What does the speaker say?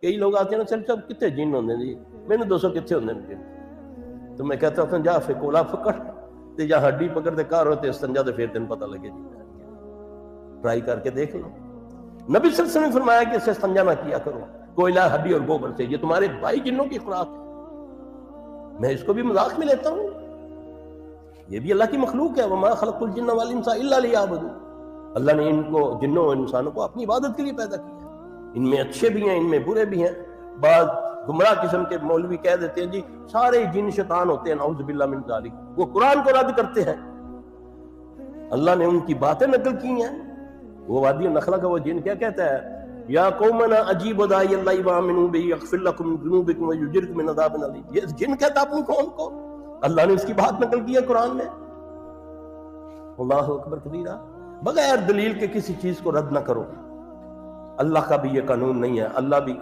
کئی لوگ آتے ہیں نا سر صاحب کتنے جن ہوندے جی میں نے 200 کتنے ہوندے جن تو میں کہتا ہوں جا فکولا پکڑ تے یا ہڈی پکڑ تے کار ہوتے استنجا تے پھر تین پتہ لگے جی ٹرائی کر کے دیکھ لو نبی صلی اللہ علیہ وسلم نے فرمایا کہ اسے استنجا نہ کیا کرو کوئلہ ہڈی اور گوبر سے یہ تمہارے بھائی جنوں کی خوراک ہے میں اس کو بھی مذاق میں لیتا ہوں یہ بھی اللہ کی مخلوق ہے وما خلقت الجن والانس الا لیعبدون اللہ نے ان کو جنوں اور انسانوں کو اپنی عبادت کے لیے پیدا کیا ان میں اچھے بھی ہیں ان میں برے بھی ہیں بعض گمراہ قسم کے مولوی کہہ دیتے ہیں جی سارے جن شیطان ہوتے ہیں نعوذ باللہ من ذالک وہ قرآن کو رد کرتے ہیں اللہ نے ان کی باتیں نقل کی ہیں وہ وادی النخلہ کا وہ جن کیا کہتا ہے یا قومنا اجیبوا داعی اللہ وآمنوا بہ یغفر لکم ذنوبکم ویجرکم من عذاب الیم یہ جن کہتا اپنی قوم کو اللہ نے اس کی بات نقل کی ہے قرآن میں اللہ اکبر کبیرہ بغیر دلیل کے کسی چیز کو رد نہ کرو اللہ کا بھی یہ قانون نہیں ہے اللہ بھی کوئی